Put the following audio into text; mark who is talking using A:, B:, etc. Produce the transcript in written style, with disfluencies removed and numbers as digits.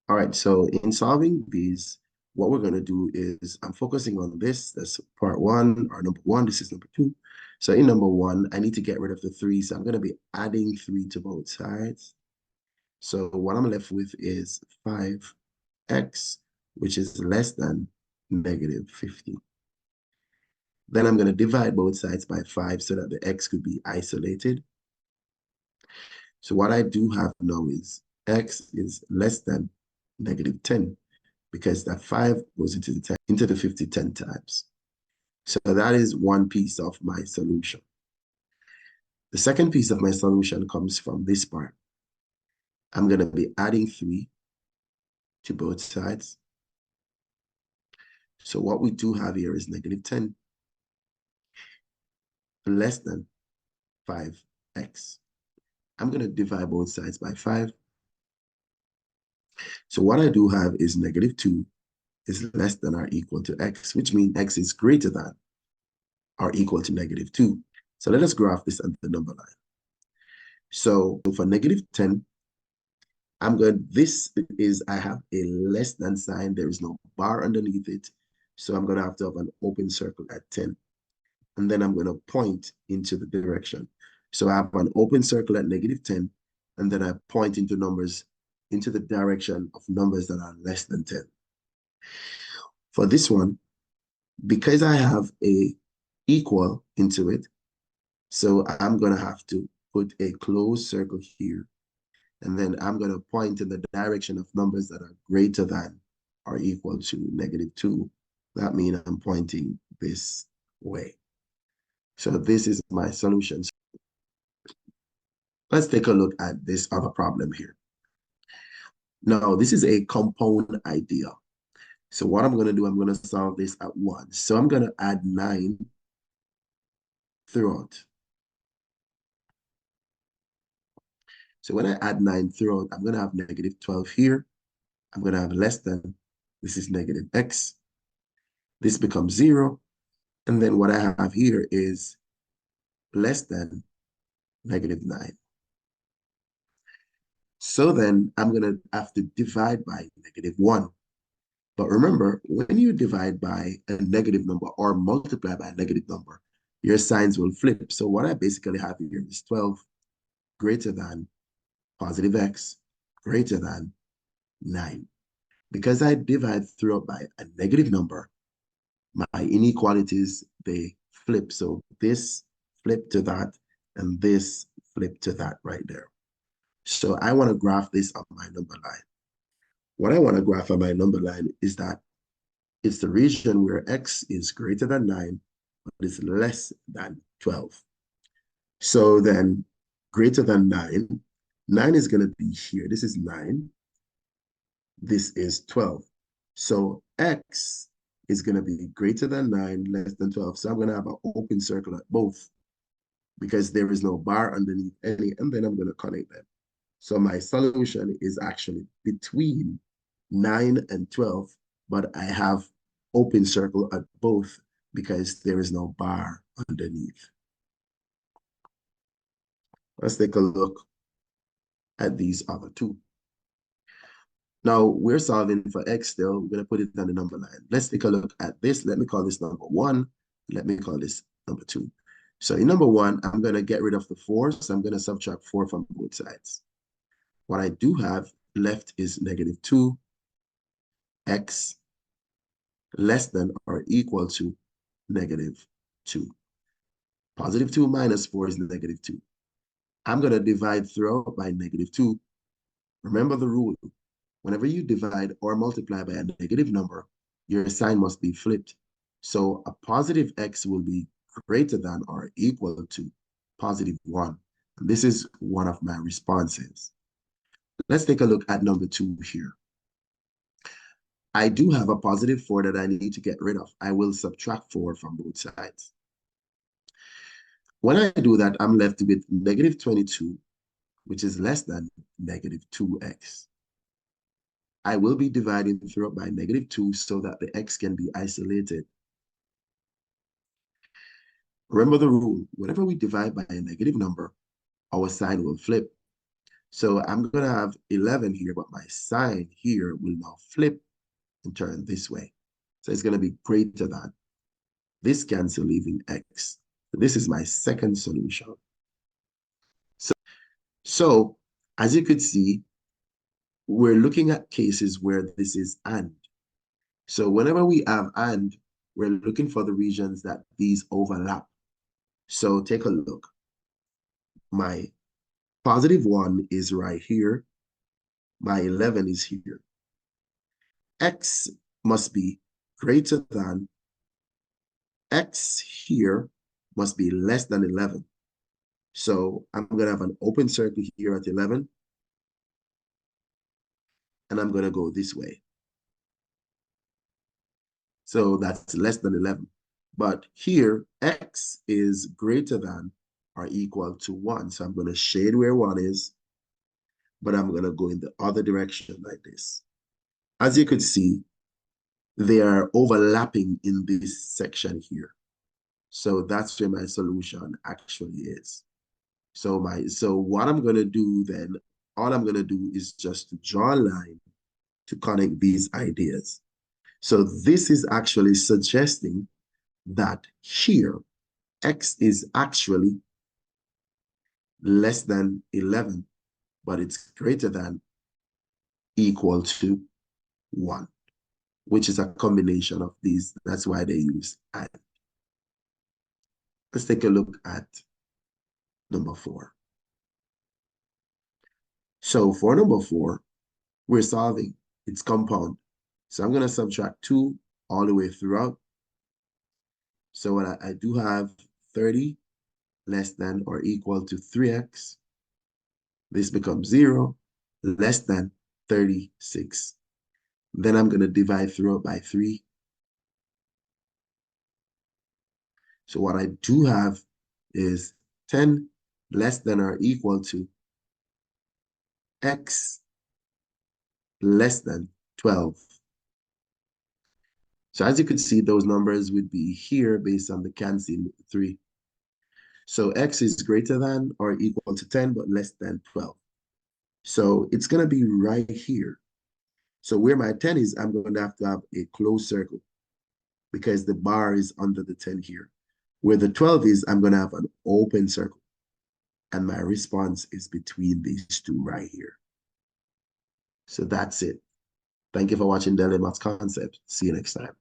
A: All right, so in solving these, what we're going to do is I'm focusing on this. That's part one, or number one. This is number two. So in number one, I need to get rid of the 3. So I'm going to be adding 3 to both sides. So what I'm left with is 5x, which is less than negative 50. Then I'm going to divide both sides by 5 so that the x could be isolated. So what I do have now is x is less than negative 10 because that 5 goes into the 50 10 times. So that is one piece of my solution. The second piece of my solution comes from this part. I'm going to be adding 3 to both sides. So what we do have here is negative 10 less than 5x. I'm going to divide both sides by 5. So what I do have is negative 2 is less than or equal to x, which means x is greater than or equal to negative 2. So let us graph this on the number line. So for negative 10, this is, I have a less than sign. There is no bar underneath it. So I'm going to have an open circle at 10. And then I'm going to point into the direction. So I have an open circle at negative 10, and then I point into the direction of numbers that are less than 10. For this one, because I have a equal into it, so I'm going to have to put a closed circle here, and then I'm going to point in the direction of numbers that are greater than or equal to negative 2. That means I'm pointing this way. So this is my solution. Let's take a look at this other problem here. Now, this is a compound idea. So what I'm going to do, I'm going to solve this at once. So I'm going to add 9 throughout. So when I add 9 throughout, I'm going to have negative 12 here. I'm going to have less than, this is negative x. This becomes 0. And then what I have here is less than negative 9. So then I'm going to have to divide by negative 1. But remember, when you divide by a negative number or multiply by a negative number, your signs will flip. So what I basically have here is 12 greater than positive x greater than 9. Because I divide throughout by a negative number, my inequalities, they flip. So this flip to that, and this flip to that right there. So I want to graph this on my number line. What I want to graph on my number line is that it's the region where x is greater than 9, but is less than 12. So then greater than 9, 9 is going to be here. This is 9. This is 12. So x is going to be greater than 9, less than 12. So I'm going to have an open circle at both because there is no bar underneath any, and then I'm going to connect them. So my solution is actually between 9 and 12, but I have open circle at both because there is no bar underneath. Let's take a look at these other two. Now we're solving for x still. We're going to put it on the number line. Let's take a look at this. Let me call this number 1. Let me call this number 2. So in number 1, I'm going to get rid of the 4. So I'm going to subtract 4 from both sides. What I do have left is negative 2x less than or equal to negative 2. Positive 2 minus 4 is negative 2. I'm going to divide throughout by negative 2. Remember the rule. Whenever you divide or multiply by a negative number, your sign must be flipped. So a positive x will be greater than or equal to positive 1. And this is one of my responses. Let's take a look at number 2 here. I do have a positive 4 that I need to get rid of. I will subtract 4 from both sides. When I do that, I'm left with negative 22, which is less than negative 2x. I will be dividing throughout by negative 2 so that the x can be isolated. Remember the rule. Whenever we divide by a negative number, our sign will flip. So I'm going to have 11 here, but my sign here will now flip and turn this way. So it's going to be greater than. This cancel, leaving x. This is my second solution. So as you could see, we're looking at cases where this is and. So whenever we have and, we're looking for the regions that these overlap. So take a look. My +1 is right here. My 11 is here. X must be greater than, X here must be less than 11. So I'm going to have an open circle here at 11. And I'm going to go this way. So that's less than 11. But here, x is greater than or equal to 1. So I'm going to shade where 1 is, but I'm going to go in the other direction like this. As you could see, they are overlapping in this section here. So that's where my solution actually is. So what I'm going to do then, all I'm going to do is just to draw a line to connect these ideas. So this is actually suggesting that here, x is actually less than 11, but it's greater than equal to 1, which is a combination of these. That's why they use and. Let's take a look at number 4. So for number 4, we're solving. It's compound. So I'm going to subtract 2 all the way throughout. So what I do have 30 less than or equal to 3x. This becomes 0 less than 36. Then I'm going to divide throughout by 3. So what I do have is 10 less than or equal to x less than 12. So as you could see, those numbers would be here based on the canceling with the 3. So x is greater than or equal to 10, but less than 12. So it's going to be right here. So where my 10 is, I'm going to have a closed circle because the bar is under the 10 here. Where the 12 is, I'm going to have an open circle. And my response is between these two right here. So that's it. Thank you for watching DellyMaths Concept. See you next time.